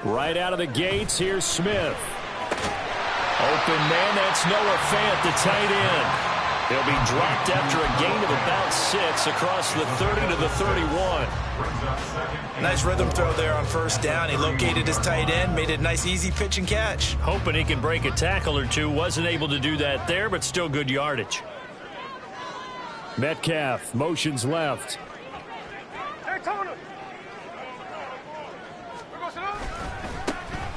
Right out of the gates, here's Smith. Open man, that's Noah Fant, the tight end. He'll be dropped after a gain of about 6 across the 30 to the 31. Nice rhythm throw there on first down. He located his tight end, made it a nice easy pitch and catch. Hoping he can break a tackle or two. Wasn't able to do that there, but still good yardage. Metcalf motions left.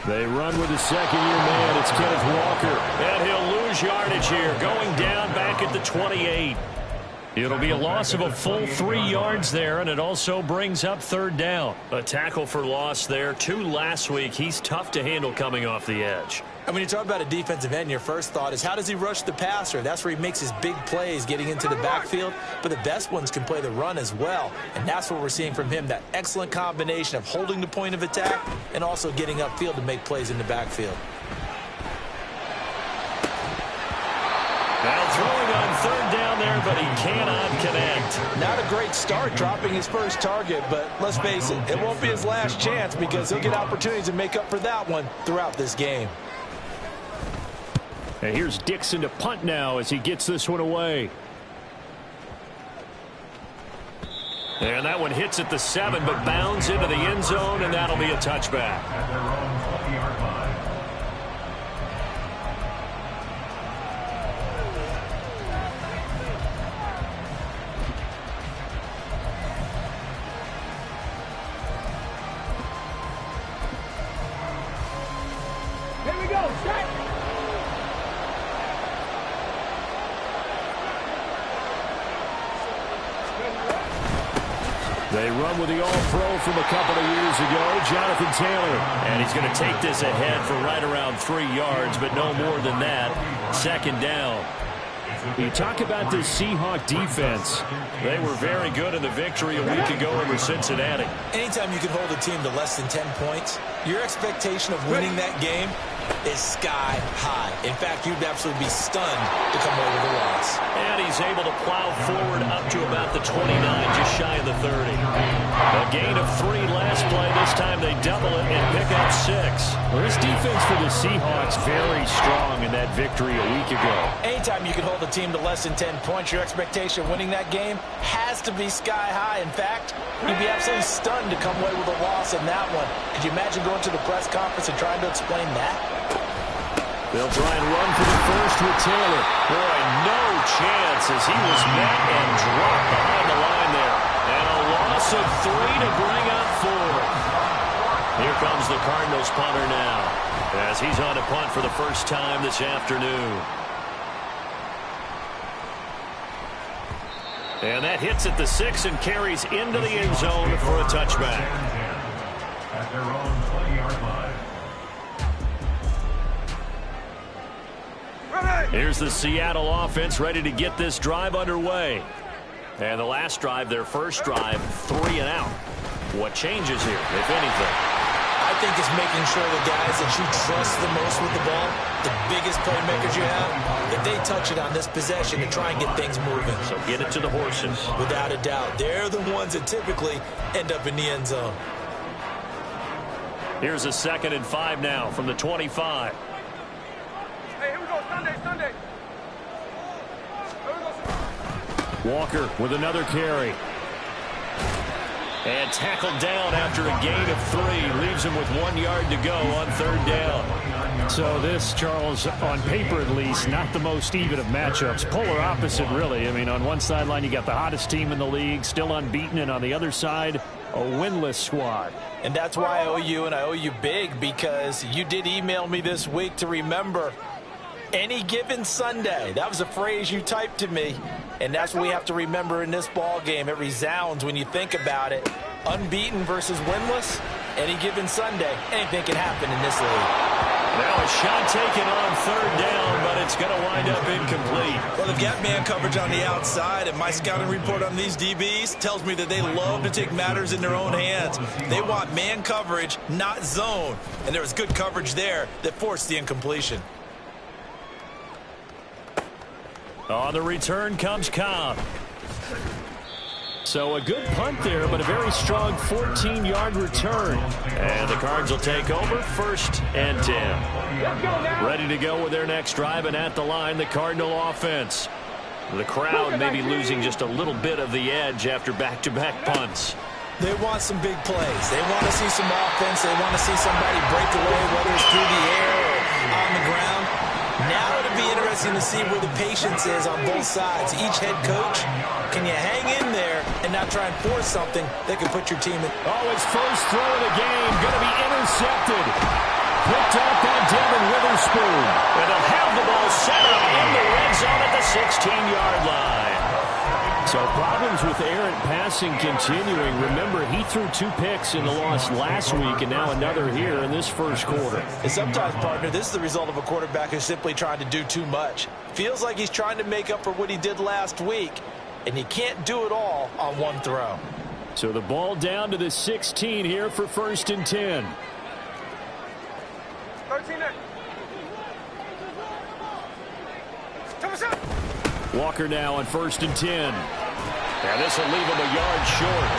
They run with the second-year man. It's Kenneth Walker. And he'll lose yardage here. Going down back at the 28. It'll be a loss of a full 3 yards there, and it also brings up third down. A tackle for loss there. 2 last week. He's tough to handle coming off the edge. And when you talk about a defensive end, your first thought is how does he rush the passer? That's where he makes his big plays getting into the backfield. But the best ones can play the run as well. And that's what we're seeing from him, that excellent combination of holding the point of attack and also getting upfield to make plays in the backfield. Now throwing on third down there, but he cannot connect. Not a great start dropping his first target, but let's face it, it won't be his last chance because he'll get opportunities to make up for that one throughout this game. And here's Dixon to punt now as he gets this one away. And that one hits at the 7, but bounds into the end zone, and that'll be a touchback. Here we go, set. They run with the All-Pro from a couple of years ago, Jonathan Taylor. And he's going to take this ahead for right around 3 yards, but no more than that. Second down. You talk about this Seahawk defense. They were very good in the victory a week ago over Cincinnati. Anytime you can hold a team to less than 10 points, your expectation of winning that game is sky high. In fact, you'd absolutely be stunned to come away with a loss. And he's able to plow forward up to about the 29, just shy of the 30. A gain of 3 last play. This time they double it and pick up 6. Well, this defense for the Seahawks very strong in that victory a week ago. Anytime you can hold a team to less than 10 points, your expectation of winning that game has to be sky high. In fact, you'd be absolutely stunned to come away with a loss in that one. Could you imagine going to the press conference and trying to explain that? They'll try and run for the first with Taylor. Boy, no chance as he was met and dropped behind the line there. And a loss of 3 to bring up 4. Here comes the Cardinals punter now as he's on to punt for the first time this afternoon. And that hits at the 6 and carries into the end zone for a touchback. At their own 20-yard line. Here's the Seattle offense ready to get this drive underway. And the last drive, their first drive, 3 and out. What changes here, if anything? I think it's making sure the guys that you trust the most with the ball, the biggest playmakers you have, that they touch it on this possession to try and get things moving. So get it to the horses. Without a doubt. They're the ones that typically end up in the end zone. Here's a 2nd and 5 now from the 25. Hey, here we go, Sunday. Walker with another carry. And tackled down after a gain of 3. Leaves him with 1 yard to go on third down. So this, Charles, on paper at least, not the most even of matchups. Polar opposite, really. I mean, on one sideline, you got the hottest team in the league, still unbeaten, and on the other side, a winless squad. And that's why I owe you, and I owe you big, because you did email me this week to remember any given Sunday. That was a phrase you typed to me, and that's what we have to remember in this ball game. It resounds when you think about it. Unbeaten versus winless, any given Sunday, anything can happen in this league. Now a shot taken on third down, but it's going to wind up incomplete. Well, they've got man coverage on the outside, and my scouting report on these DBs tells me that they love to take matters in their own hands. They want man coverage, not zone. And there was good coverage there that forced the incompletion. On the return comes Cobb. So a good punt there, but a very strong 14-yard return. And the Cards will take over 1st and 10. Ready to go with their next drive, and at the line, the Cardinal offense. The crowd may be losing just a little bit of the edge after back-to-back punts. They want some big plays. They want to see some offense. They want to see somebody break away, whether it's through the air or on the ground. Now it'll be interesting to see where the patience is on both sides. Each head coach, can you hang in there and not try and force something that can put your team in? Oh, his first throw of the game going to be intercepted. Picked up by Devin Witherspoon. And they'll have the ball set up in the red zone at the 16-yard line. So problems with errant passing continuing. Remember, he threw 2 picks in the loss last week, and now another here in this first quarter. And sometimes, partner, this is the result of a quarterback who's simply trying to do too much. Feels like he's trying to make up for what he did last week, and he can't do it all on one throw. So the ball down to the 16 here for 1st and 10. 13 in. Walker now on 1st and 10. And this will leave him a yard short.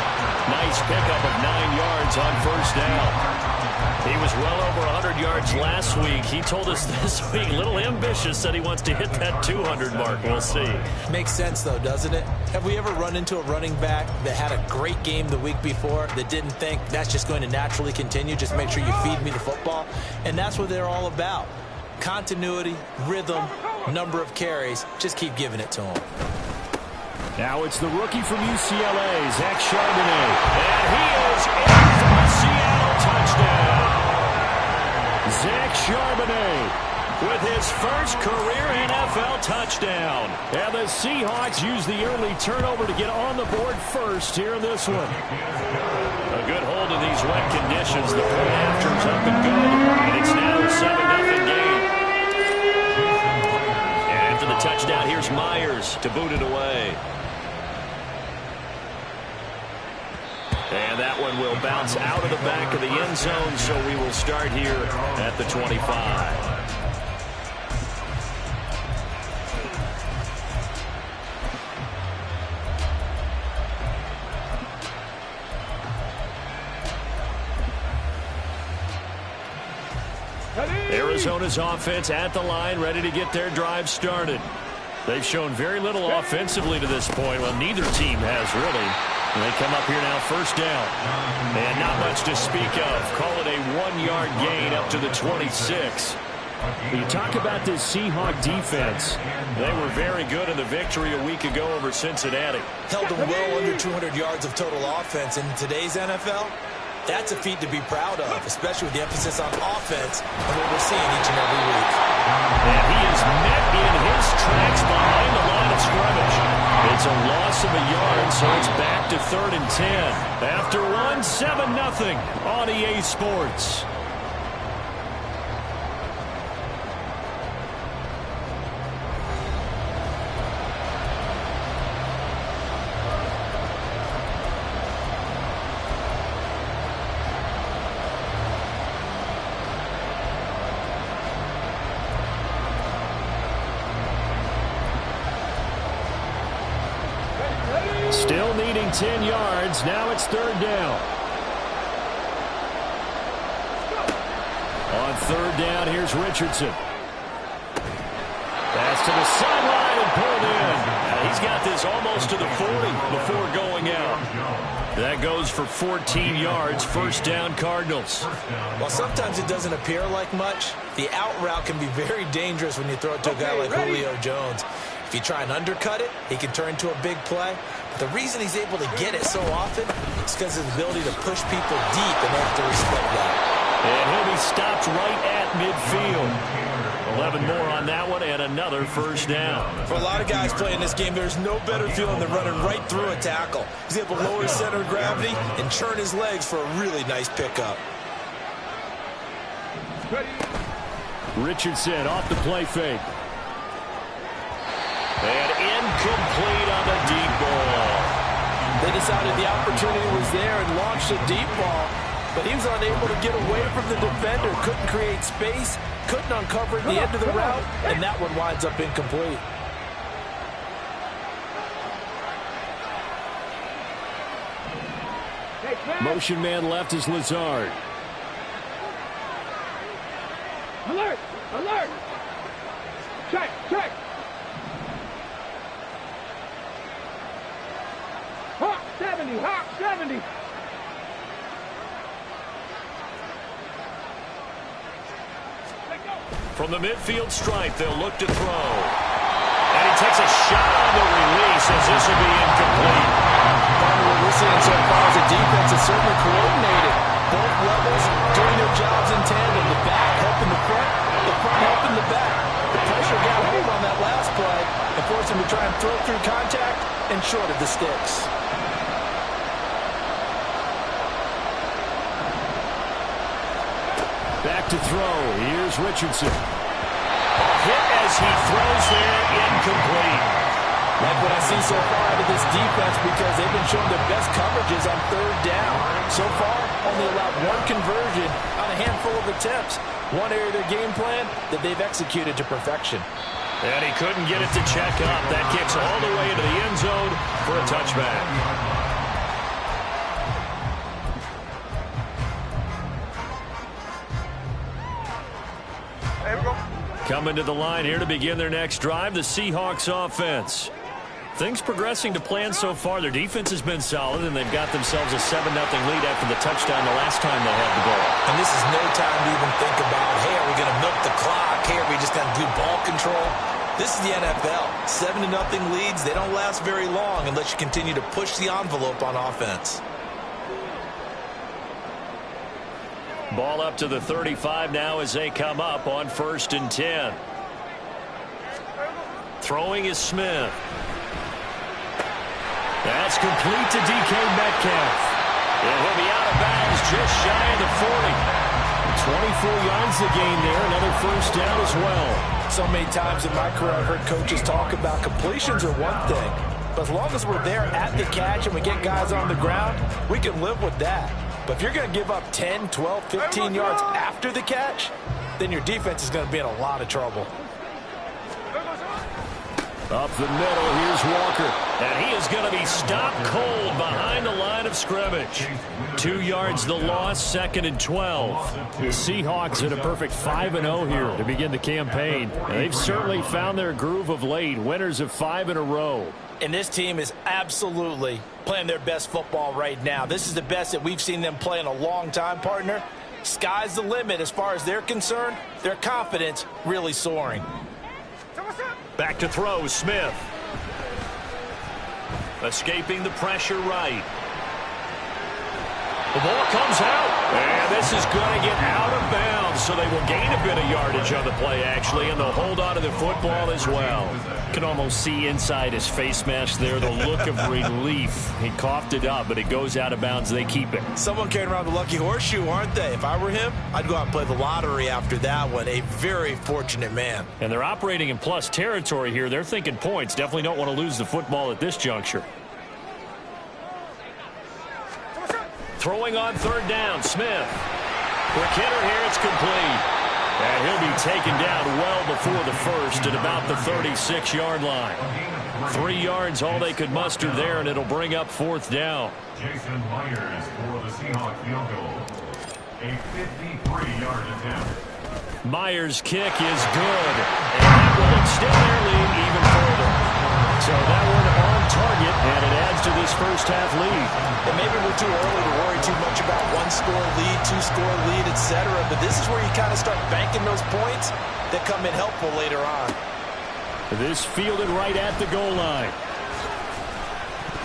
Nice pickup of 9 yards on 1st down. He was well over 100 yards last week. He told us this week, a little ambitious, said he wants to hit that 200 mark. We'll see. Makes sense, though, doesn't it? Have we ever run into a running back that had a great game the week before that didn't think that's just going to naturally continue? Just make sure you feed me the football. And that's what they're all about. Continuity, rhythm, number of carries. Just keep giving it to him. Now it's the rookie from UCLA, Zach Charbonnet. And he is in for a Seattle touchdown. Zach Charbonnet with his first career NFL touchdown. And the Seahawks use the early turnover to get on the board first here in this one. A good hold in these wet conditions. The point after's up and good. And it's now a 7-0 game. And after the touchdown, here's Myers to boot it away. And that one will bounce out of the back of the end zone, so we will start here at the 25. Arizona's offense at the line, ready to get their drive started. They've shown very little offensively to this point. Well, neither team has really. And they come up here now, 1st down. And not much to speak of. Call it a 1-yard gain up to the 26. You talk about this Seahawk defense. They were very good in the victory a week ago over Cincinnati. Held them well under 200 yards of total offense. In today's NFL, that's a feat to be proud of, especially with the emphasis on offense and what we're seeing each and every week. And he is met in his tracks behind the line of scrimmage. It's a loss of a yard, so it's back to 3rd and 10. After one, 7-0 on EA Sports. Still needing 10 yards. Now it's 3rd down. On 3rd down, here's Richardson. Pass to the sideline and pulled in. He's got this almost to the 40 before going out. That goes for 14 yards. 1st down, Cardinals. While sometimes it doesn't appear like much, the out route can be very dangerous when you throw it to a guy like Julio Jones. If you try and undercut it, he can turn into a big play. But the reason he's able to get it so often is because of his ability to push people deep, and they have to respect that. And he'll be stopped right at midfield. 11 more on that one, and another 1st down. For a lot of guys playing this game, there's no better feeling than running right through a tackle. He's able to lower his center of gravity and churn his legs for a really nice pickup. Richardson off the play fake. And incomplete on the deep ball. They decided the opportunity was there and launched a deep ball, but he was unable to get away from the defender. Couldn't create space, couldn't uncover at the end of the route, and that one winds up incomplete. Motion man left is Lazard. Alert! Alert! Check! Check! Hawk 70! Hawk 70! From the midfield stripe, they'll look to throw. And he takes a shot on the release as this will be incomplete. What we're seeing so far is the defense is certainly coordinated. Both levels doing their jobs in tandem. The back helping the front helping the back. The pressure got home on that last play and forced him to try and throw through contact and short of the sticks. Back to throw. Here's Richardson. Hit as he throws there, incomplete. Like what I see so far out of this defense because they've been showing their best coverages on third down. So far, only allowed one conversion on a handful of attempts. One area of their game plan that they've executed to perfection. And he couldn't get it to check up. That kicks all the way into the end zone for a touchback. Coming to the line here to begin their next drive, the Seahawks offense. Things progressing to plan so far. Their defense has been solid, and they've got themselves a 7-0 lead after the touchdown the last time they had the ball. And this is no time to even think about, hey, are we going to milk the clock? Hey, are we just going to do ball control? This is the NFL. 7-0 leads, they don't last very long unless you continue to push the envelope on offense. Ball up to the 35 now as they come up on 1st and 10. Throwing is Smith. That's complete to DK Metcalf. And he'll be out of bounds just shy of the 40. 24 yards to gain there. Another first down as well. So many times in my career I've heard coaches talk about completions are one thing. But as long as we're there at the catch and we get guys on the ground, we can live with that. But if you're going to give up 10, 12, 15 yards after the catch, then your defense is going to be in a lot of trouble. Up the middle, here's Walker. And he is going to be stopped cold behind the line of scrimmage. 2 yards the loss, 2nd and 12. The Seahawks at a perfect 5-0 here to begin the campaign. And they've certainly found their groove of late, winners of 5 in a row. And this team is absolutely playing their best football right now. This is the best that we've seen them play in a long time, partner. Sky's the limit as far as they're concerned. Their confidence really soaring. Back to throw, Smith. Escaping the pressure right. The ball comes out. And this is going to get out of bounds, so they will gain a bit of yardage on the play, actually, and they'll hold on to the football as well. Can almost see inside his face mask there the look of relief. He coughed it up, but it goes out of bounds. They keep it. Someone carrying around the lucky horseshoe, aren't they? If I were him, I'd go out and play the lottery after that one. A very fortunate man. And they're operating in plus territory here. They're thinking points. Definitely don't want to lose the football at this juncture. Throwing on 3rd down, Smith. Quick hitter here, it's complete. And he'll be taken down well before the first at about the 36-yard line. 3 yards, all they could muster there, and it'll bring up 4th down. Jason Myers for the Seahawks field goal. A 53-yard attempt. Myers' kick is good. And that will extend their lead even further. So that one on target, and it adds to this first half lead. And maybe we're too early to worry too much about 1-score lead, 2-score lead, etc. But this is where you kind of start banking those points that come in helpful later on. This fielded right at the goal line.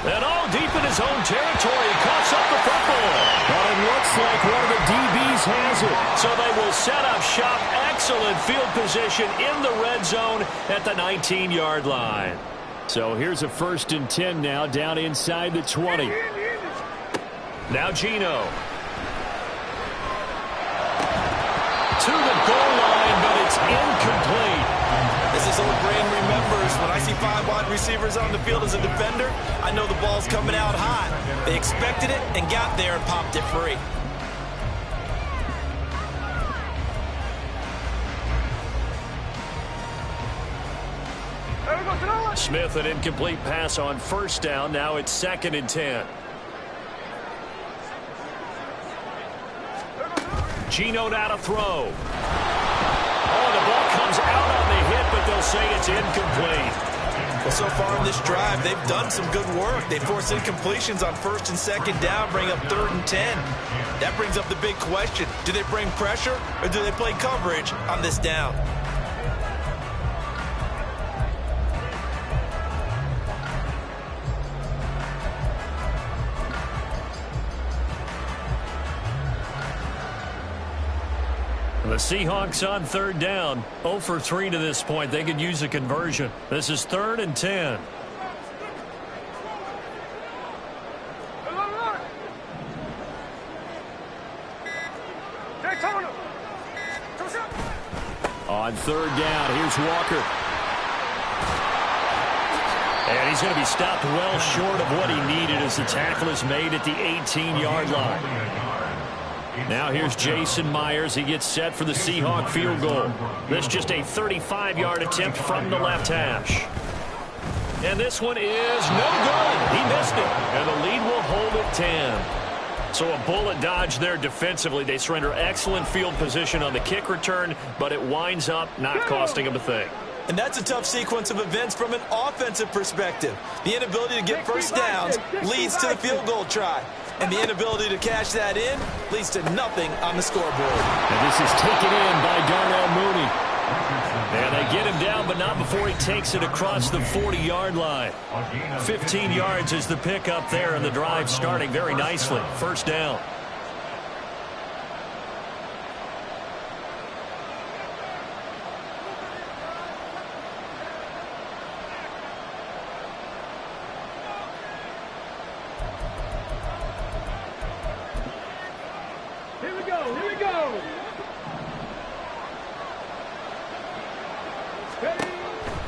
And all deep in his own territory, coughs up the football. But it looks like one of the DBs has it. So they will set up shop. Excellent field position in the red zone at the 19-yard line. So here's a 1st and 10 now, down inside the 20. Now Geno. To the goal line, but it's incomplete. As his old brain remembers, when I see 5 wide receivers on the field as a defender, I know the ball's coming out hot. They expected it and got there and popped it free. Smith, an incomplete pass on 1st down. Now it's 2nd and 10. Geno now to throw. Oh, the ball comes out on the hit, but they'll say it's incomplete. Well, so far in this drive, they've done some good work. They forced incompletions on 1st and 2nd down, bring up 3rd and 10. That brings up the big question. Do they bring pressure or do they play coverage on this down? The Seahawks on 3rd down. 0 for 3 to this point. They could use a conversion. This is 3rd and 10. On 3rd down, here's Walker. And he's going to be stopped well short of what he needed as the tackle is made at the 18-yard line. Now here's Jason Myers. He gets set for the Seahawk field goal. This just a 35-yard attempt from the left hash. And this one is no good. He missed it. And the lead will hold at 10. So a bullet dodge there defensively. They surrender excellent field position on the kick return, but it winds up not costing them a thing. And that's a tough sequence of events from an offensive perspective. The inability to get first downs leads to the field goal try. And the inability to cash that in leads to nothing on the scoreboard. And this is taken in by Darnell Mooney. And they get him down, but not before he takes it across the 40-yard line. 15 yards is the pickup there, and the drive starting very nicely. 1st down.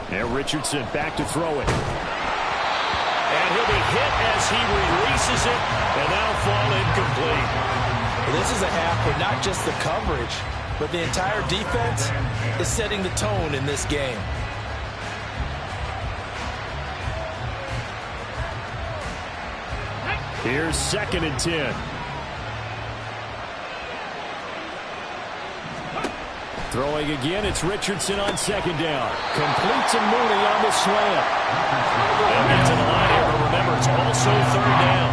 And Richardson back to throw it. And he'll be hit as he releases it, and that'll fall incomplete. Well, this is a half where not just the coverage, but the entire defense is setting the tone in this game. Here's 2nd and 10. Throwing again, it's Richardson on 2nd down. Completes a Mooney on the slant. And get to the line here, but remember, it's also 3rd down.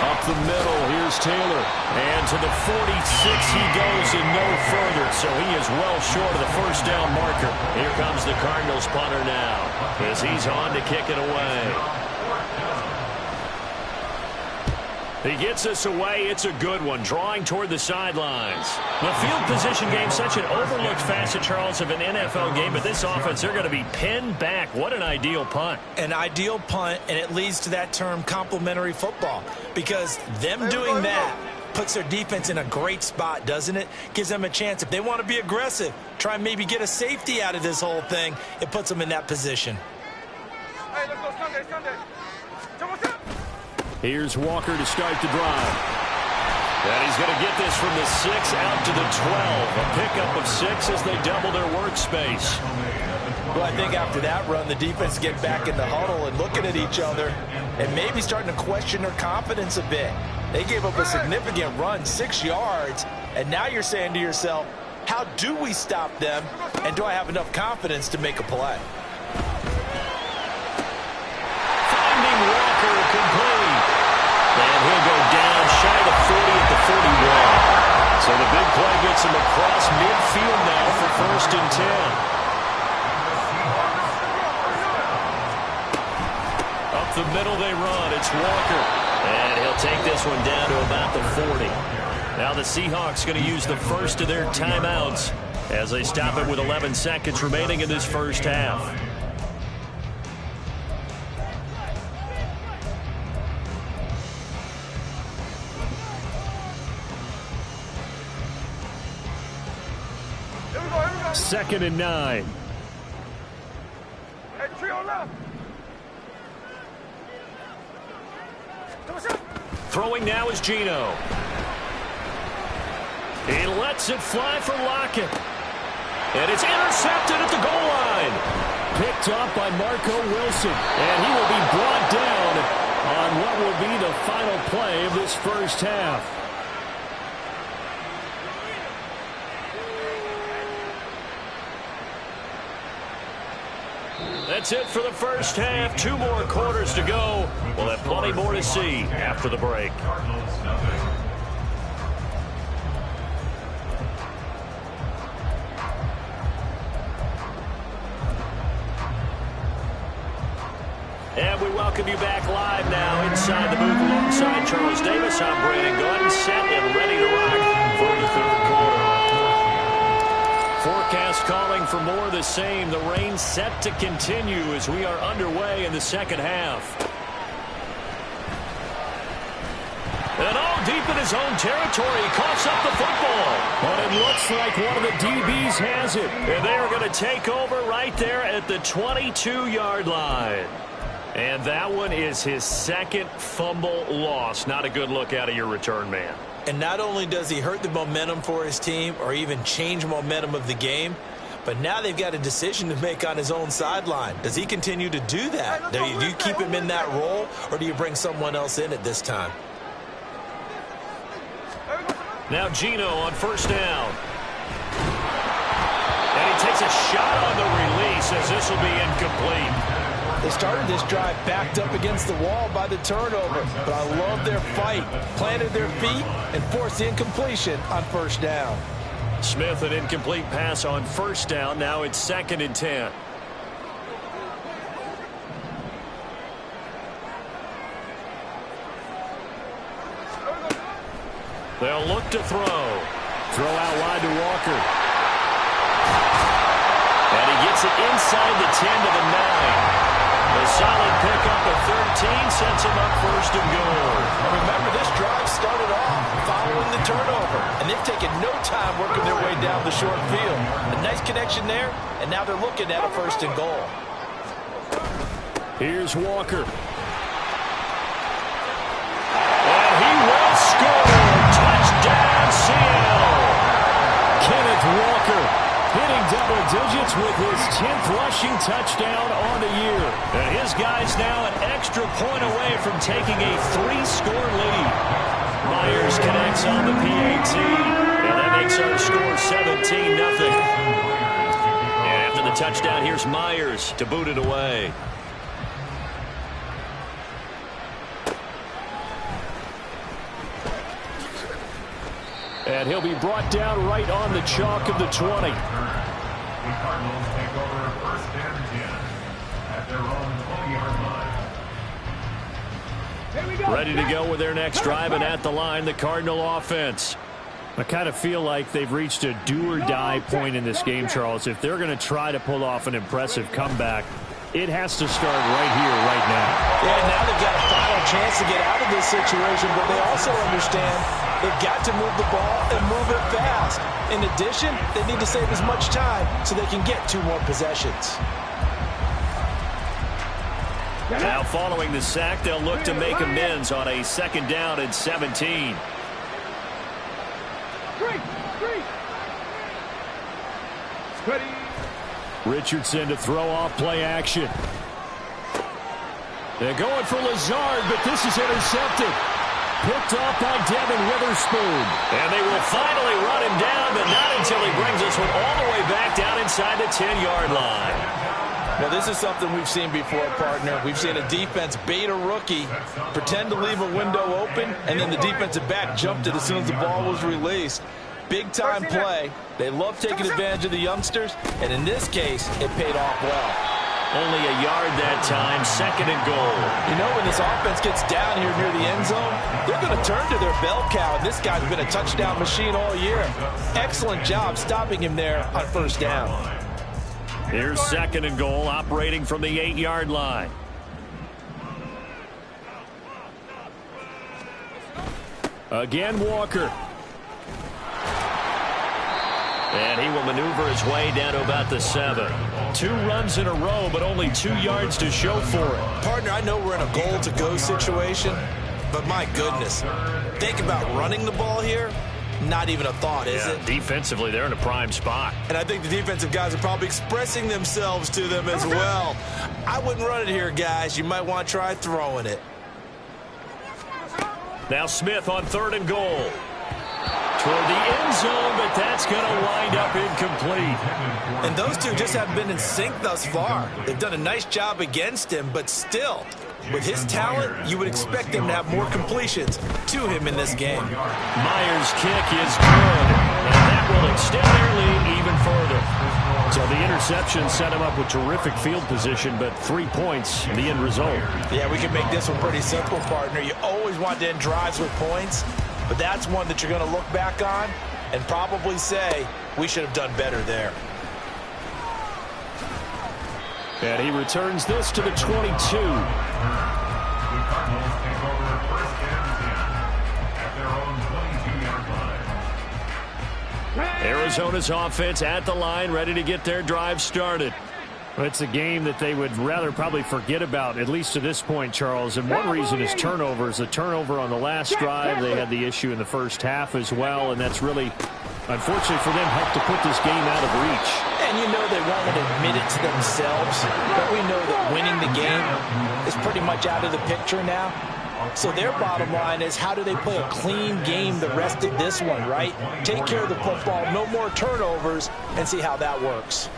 Up the middle, here's Taylor. And to the 46 he goes and no further. So he is well short of the 1st down marker. Here comes the Cardinals punter now as he's on to kick it away. He gets us away. It's a good one, drawing toward the sidelines. The field position game, such an overlooked facet, Charles, of an NFL game, but this offense, they're going to be pinned back. What an ideal punt. An ideal punt, and it leads to that term complementary football, because them doing that puts their defense in a great spot, doesn't it? Gives them a chance. If they want to be aggressive, try and maybe get a safety out of this whole thing, it puts them in that position. Hey, let's go Sunday. Here's Walker to start the drive. And he's going to get this from the 6 out to the 12. A pickup of 6 as they double their workspace. Well, I think after that run, the defense get back in the huddle and looking at each other and maybe starting to question their confidence a bit. They gave up a significant run, 6 yards, and now you're saying to yourself, how do we stop them, and do I have enough confidence to make a play? Finding Walker complete. And he'll go down shy of 40 at the 41. So the big play gets him across midfield now for 1st and 10. Up the middle they run. It's Walker. And he'll take this one down to about the 40. Now the Seahawks going to use the first of their timeouts as they stop it with 11 seconds remaining in this 1st half. Second and 9. Hey, trio left. Throwing now is Geno. He lets it fly for Lockett. And it's intercepted at the goal line. Picked picked off by Marco Wilson. And he will be brought down on what will be the final play of this first half. That's it for the first half. 2 more quarters to go. We'll have plenty more to see after the break. And we welcome you back live now inside the booth alongside Charles Davis. I'm Brandon Gaudin, set and ready to rock for the third quarter. Forecast calling for more of the same. The rain set to continue as we are underway in the second half. And all deep in his own territory, he coughs up the football. But it looks like one of the DBs has it. And they are going to take over right there at the 22-yard line. And that one is his second fumble loss. Not a good look out of your return man. And not only does he hurt the momentum for his team or even change momentum of the game, but now they've got a decision to make on his own sideline. Does he continue to do that? Do you keep him in that role, or do you bring someone else in at this time? Now Geno on first down. And he takes a shot on the release as this will be incomplete. They started this drive backed up against the wall by the turnover, but I love their fight. Planted their feet and forced the incompletion on first down. Smith, an incomplete pass on first down. Now it's 2nd and 10. They'll look to throw. Throw out wide to Walker. And he gets it inside the 10 to the 9. A solid pickup of 13 sets him up 1st and goal. And remember, this drive started off following the turnover, and they've taken no time working their way down the short field. A nice connection there, and now they're looking at a 1st and goal. Here's Walker. And he will score. Touchdown, Seattle. Kenneth Walker hitting double digits with his 10th rushing touchdown on the year. And his guy's now an extra point away from taking a 3-score lead. Myers connects on the PAT. And that makes our score 17-0. And after the touchdown, here's Myers to boot it away. And he'll be brought down right on the chalk of the 20. The Cardinals take over 1st and 10 at their own 20-yard line. Ready to go with their next drive, and at the line, the Cardinal offense. I kind of feel like they've reached a do-or-die point in this game, Charles. If they're going to try to pull off an impressive comeback, it has to start right here, right now. Yeah, now they've got a final chance to get out of this situation, but they also understand they've got to move the ball and move it fast. In addition, they need to save as much time so they can get 2 more possessions. Now following the sack, they'll look to make amends on a 2nd down and 17. Ready. Richardson to throw off play action. They're going for Lazard, but this is intercepted. Picked off by Devin Witherspoon. And they will finally run him down, but not until he brings this one all the way back down inside the 10-yard line. Well, this is something we've seen before, partner. We've seen a defense bait a rookie, pretend to leave a window open, and then the defensive back jumped it as soon as the ball was released. Big-time play. They love taking advantage of the youngsters, and in this case, it paid off well. Only a yard that time, 2nd and goal. You know, when this offense gets down here near the end zone, they're going to turn to their bell cow, and this guy's been a touchdown machine all year. Excellent job stopping him there on 1st down. Here's 2nd and goal, operating from the 8-yard line. Again, Walker. And he will maneuver his way down to about the 7. 2 runs in a row, but only 2 yards to show for it. Partner, I know we're in a goal-to-go situation, but my goodness, think about running the ball here. not even a thought, is it? Defensively, they're in a prime spot. And I think the defensive guys are probably expressing themselves to them as well. I wouldn't run it here, guys. You might want to try throwing it. Now Smith on 3rd and goal. Toward the end zone, but that's going to wind up incomplete. And those two just haven't been in sync thus far. They've done a nice job against him, but still, with his talent, you would expect him to have more completions to him in this game. Myers' kick is good, and that will extend their lead even further. So the interception set him up with terrific field position, but 3 points in the end result. Yeah, we can make this one pretty simple, partner. You always want to end drives with points, but that's one that you're going to look back on and probably say, we should have done better there. And he returns this to the 22. The Cardinals take over 1st and 10 at their own 22-yard line. Arizona's offense at the line, ready to get their drive started. Well, it's a game that they would rather probably forget about, at least to this point, Charles. And one reason is turnovers. A turnover on the last drive. They had the issue in the first half as well, and that's really, unfortunately for them, helped to put this game out of reach. And you know they won't admit it to themselves, but we know that winning the game is pretty much out of the picture now. So their bottom line is, how do they play a clean game the rest of this one, right? Take care of the football, no more turnovers, and see how that works.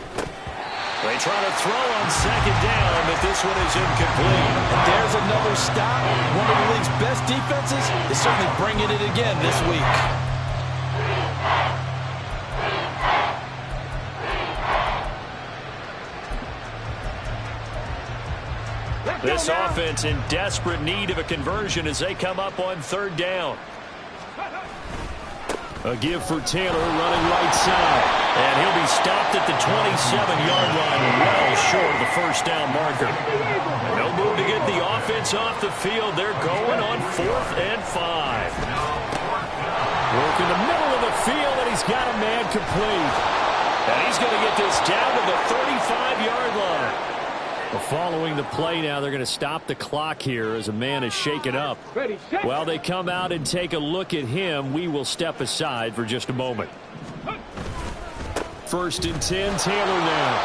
They try to throw on 2nd down, but this one is incomplete. And there's another stop. One of the league's best defenses is certainly bringing it again this week. This offense in desperate need of a conversion as they come up on 3rd down. A give for Taylor running right side. And he'll be stopped at the 27-yard line, well short of the 1st down marker. No move to get the offense off the field. They're going on 4th and 5. Work in the middle of the field, and he's got a man complete. And he's going to get this down to the 35-yard line. Well, following the play now, they're going to stop the clock here as a man is shaken up. While they come out and take a look at him, we will step aside for just a moment. 1st and 10, Taylor now.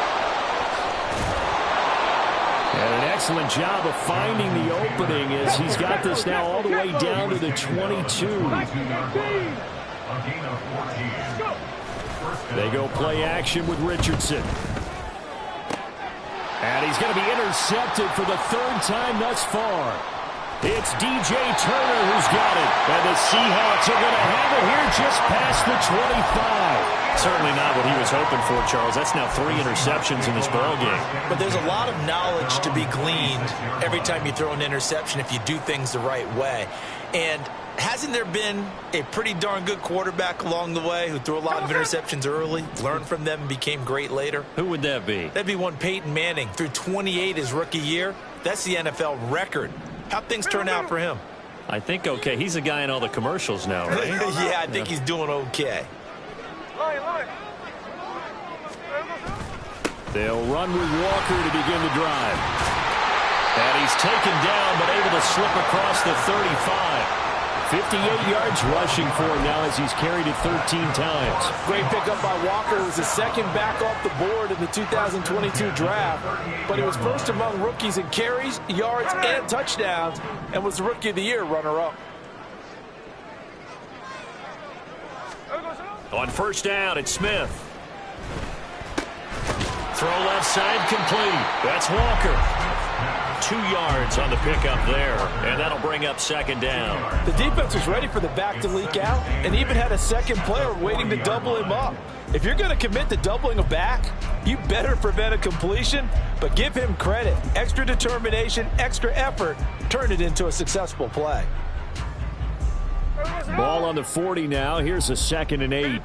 And an excellent job of finding the opening as he's got this now all the way down to the 22. They go play action with Richardson. And he's going to be intercepted for the 3rd time thus far. It's DJ Turner who's got it. And the Seahawks are going to have it here just past the 25. Certainly not what he was hoping for, Charles. That's now 3 interceptions in this ballgame. But there's a lot of knowledge to be gleaned every time you throw an interception if you do things the right way. And hasn't there been a pretty darn good quarterback along the way who threw a lot of interceptions early, learned from them, and became great later? Who would that be? That'd be one Peyton Manning. Threw 28 his rookie year. That's the NFL record. How'd things turn out for him? I think okay. He's a guy in all the commercials now, right? Yeah, I think he's doing okay. They'll run with Walker to begin the drive. And he's taken down, but able to slip across the 35. 58 yards rushing for him now as he's carried it 13 times. Great pickup by Walker. It was the 2nd back off the board in the 2022 draft. But he was first among rookies in carries, yards, and touchdowns, and was the Rookie of the Year runner-up. On 1st down, it's Smith. Throw left side complete. That's Walker. 2 yards on the pickup there, and that'll bring up 2nd down. The defense was ready for the back to leak out and even had a 2nd player waiting to double him up. If you're going to commit to doubling a back, you better prevent a completion, but give him credit. Extra determination, extra effort, turn it into a successful play. Ball on the 40 now. Here's a 2nd and 8.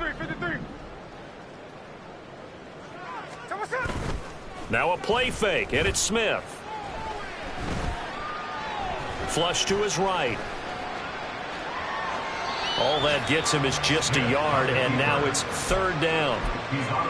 Now a play fake, and it's Smith. Flush to his right. All that gets him is just a yard, and now it's third down.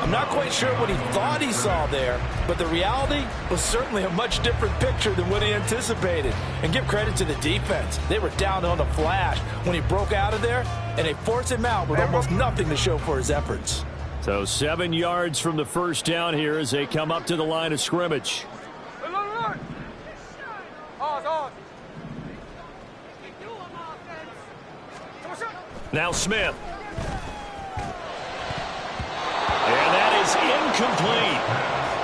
I'm not quite sure what he thought he saw there, but the reality was certainly a much different picture than what he anticipated. And give credit to the defense. They were down on the flash when he broke out of there, and they forced him out with almost nothing to show for his efforts. So 7 yards from the first down here as they come up to the line of scrimmage. Now Smith. And that is incomplete.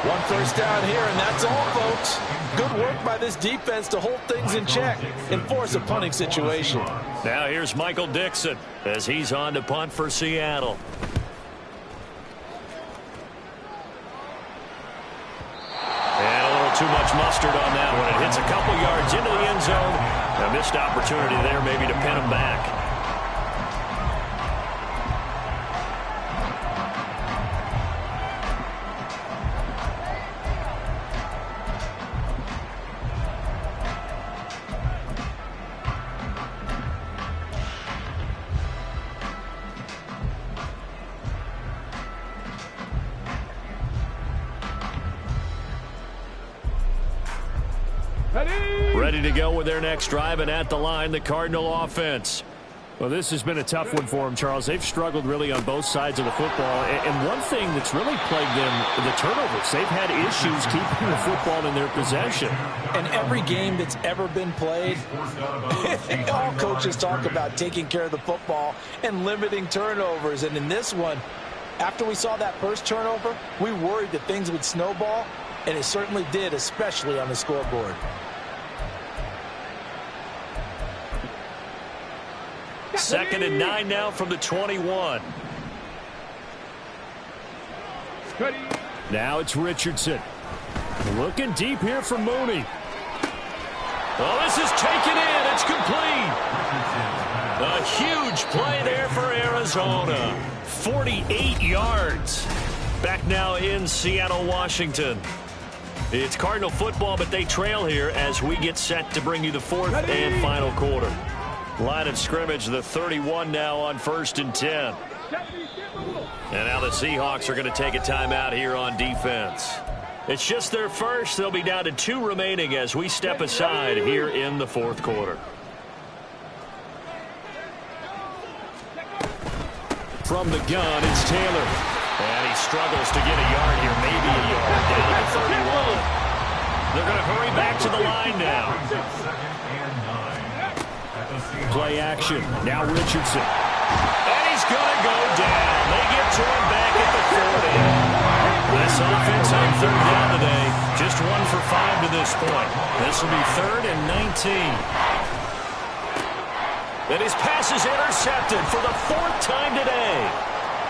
One first down here, and that's all, folks. Good work by this defense to hold things in check and force a punting situation. Now here's Michael Dixon as he's on to punt for Seattle. And a little too much mustard on that one. It hits a couple yards into the end zone. A missed opportunity there maybe to pin him back. Ready to go with their next drive, and at the line, the Cardinal offense. Well, this has been a tough one for them, Charles. They've struggled really on both sides of the football. And one thing that's really plagued them, the turnovers. They've had issues keeping the football in their possession. And every game that's ever been played, all coaches talk about taking care of the football and limiting turnovers. And in this one, after we saw that first turnover, we worried that things would snowball, and it certainly did, especially on the scoreboard. Second and 9 now from the 21. Now it's Richardson. Looking deep here for Mooney. Oh, this is taken in. It's complete. A huge play there for Arizona. 48 yards. Back now in Seattle, Washington. It's Cardinal football, but they trail here as we get set to bring you the fourth and final quarter. Line of scrimmage, the 31 now on 1st and 10. And now the Seahawks are going to take a timeout here on defense. It's just their first. They'll be down to 2 remaining as we step aside here in the fourth quarter. From the gun, it's Taylor. And he struggles to get a yard here, maybe a yard, down to 31. They're going to hurry back to the line now. Play action. Now Richardson. And he's going to go down. They get to him back at the 40. This offense on 3rd down today. Just 1 for 5 to this point. This will be 3rd and 19. And his pass is intercepted for the 4th time today.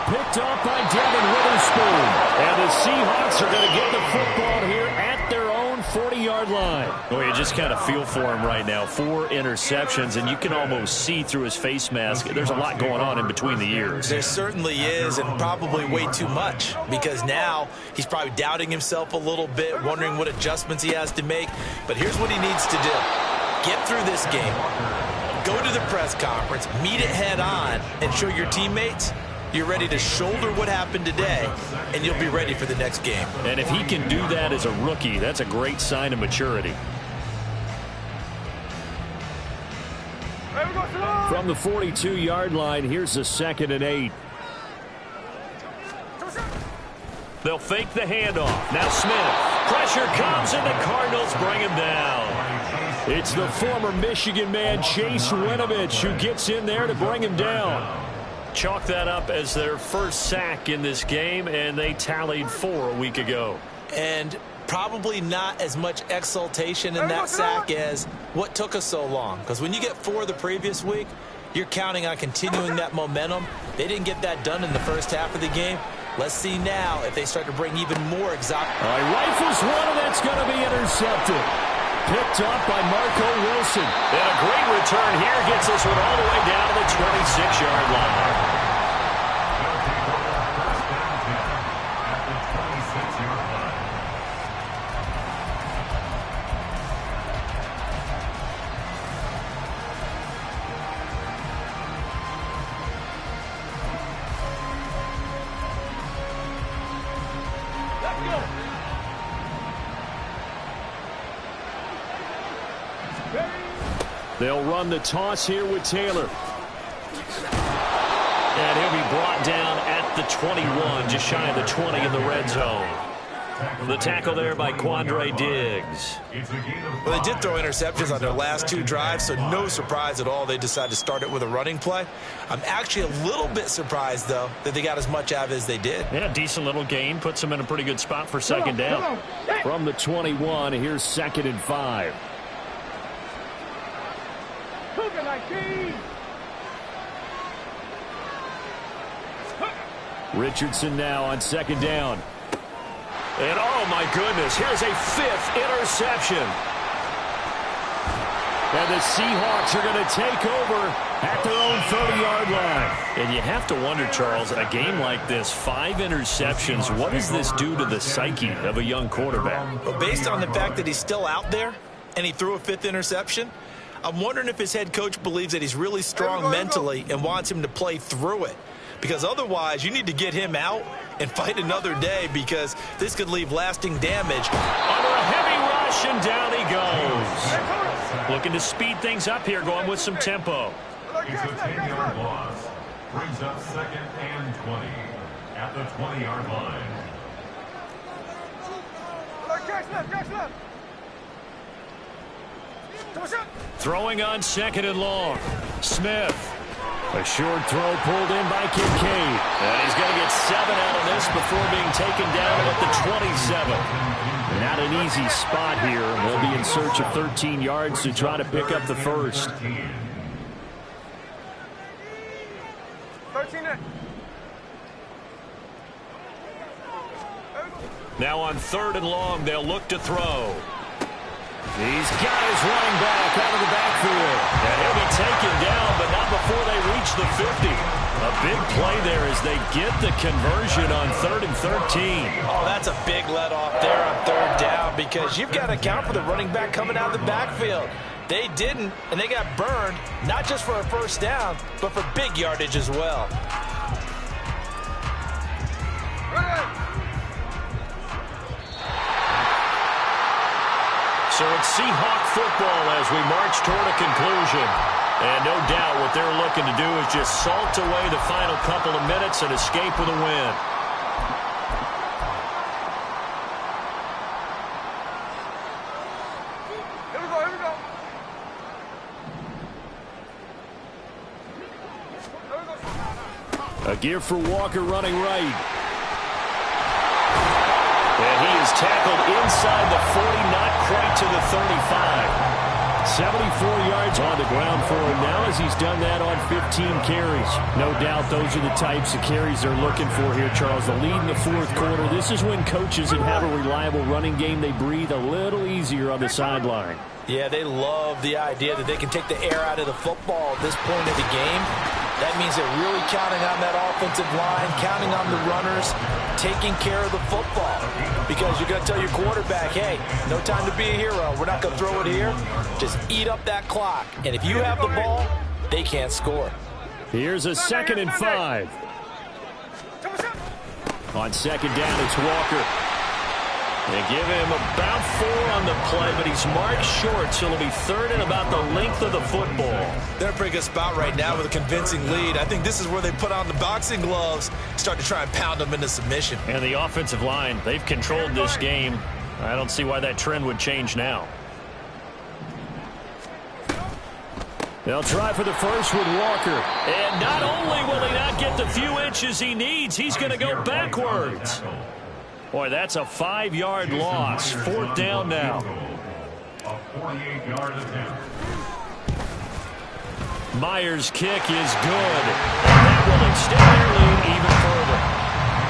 Picked off by Devin Witherspoon. And the Seahawks are going to get the football here at their own 40-yard line. Well, you just kind of feel for him right now. 4 interceptions, and you can almost see through his face mask. There's a lot going on in between the ears. There certainly is, and probably way too much, because now he's probably doubting himself a little bit, wondering what adjustments he has to make. But here's what he needs to do. Get through this game. Go to the press conference, meet it head on, and show your teammates you're ready to shoulder what happened today, and you'll be ready for the next game. And if he can do that as a rookie, that's a great sign of maturity. From the 42-yard line, here's the 2nd and 8. They'll fake the handoff. Now Smith. Pressure comes, and the Cardinals bring him down. It's the former Michigan man, Chase Winovich, who gets in there to bring him down. Chalk that up as their first sack in this game, and they tallied 4 a week ago. And probably not as much exultation in that sack as what took us so long. Because when you get 4 the previous week, you're counting on continuing that momentum. They didn't get that done in the first half of the game. Let's see now if they start to bring even more exotic. Rifles one, and that's going to be intercepted. Picked up by Marco Wilson. And a great return here gets this one all the way down to the 26-yard line. They'll run the toss here with Taylor. And he'll be brought down at the 21, just shy of the 20 in the red zone. The tackle there by Quandre Diggs. Well, they did throw interceptions on their last 2 drives, so no surprise at all they decided to start it with a running play. I'm actually a little bit surprised, though, that they got as much out of it as they did. Yeah, decent little gain. Puts them in a pretty good spot for second down. From the 21, here's 2nd and 5. Richardson now on 2nd down. And, oh, my goodness, here's a 5th interception. And the Seahawks are going to take over at their own 30-yard line. And you have to wonder, Charles, a game like this, 5 interceptions, what does this do to the psyche of a young quarterback? Well, based on the fact that he's still out there and he threw a 5th interception, I'm wondering if his head coach believes that he's really strong mentally and wants him to play through it. Because otherwise, you need to get him out and fight another day, because this could leave lasting damage. Under a heavy rush, and down he goes. Looking to speed things up here, going with some tempo. It's a 10-yard loss. Brings up 2nd and 20 at the 20-yard line. Throwing on 2nd and long. Smith. A short throw pulled in by Kincaid. And he's going to get 7 out of this before being taken down at the 27. Not an easy spot here. They'll be in search of 13 yards to try to pick up the first. Now on 3rd and long, they'll look to throw. He's got his running back out of the backfield. And he'll be taken down, but not before they reach the 50. A big play there as they get the conversion on 3rd and 13. Oh, that's a big let off there on 3rd down, because you've got to account for the running back coming out of the backfield. They didn't, and they got burned, not just for a first down, but for big yardage as well. So it's Seahawk football as we march toward a conclusion. And no doubt what they're looking to do is just salt away the final couple of minutes and escape with a win. A gear for Walker running right. And he is tackled inside the 40, not quite to the 35. 74 yards on the ground for him now as he's done that on 15 carries. No doubt those are the types of carries they're looking for here, Charles. The lead in the 4th quarter. This is when coaches that have a reliable running game, they breathe a little easier on the sideline. Yeah, they love the idea that they can take the air out of the football at this point of the game. That means they're really counting on that offensive line, counting on the runners, taking care of the football. Because you're going to tell your quarterback, hey, no time to be a hero. We're not going to throw it here. Just eat up that clock. And if you have the ball, they can't score. Here's a 2nd and 5. On 2nd down, it's Walker. They give him about 4 on the play, but he's marked short, so it'll be 3rd and about the length of the football. They're in a pretty good spot right now with a convincing lead. I think this is where they put on the boxing gloves, start to try and pound them into submission. And the offensive line, they've controlled this game. I don't see why that trend would change now. They'll try for the first with Walker. And not only will he not get the few inches he needs, he's going to go backwards. Boy, that's a 5-yard loss. 4th down now. A 48-yard attempt. Myers' kick is good. And that will extend their lead even further.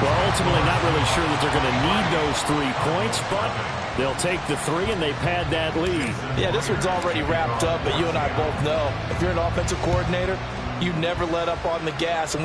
Well, ultimately not really sure that they're going to need those 3 points, but they'll take the 3 and they pad that lead. Yeah, this one's already wrapped up, but you and I both know if you're an offensive coordinator, you never let up on the gas unless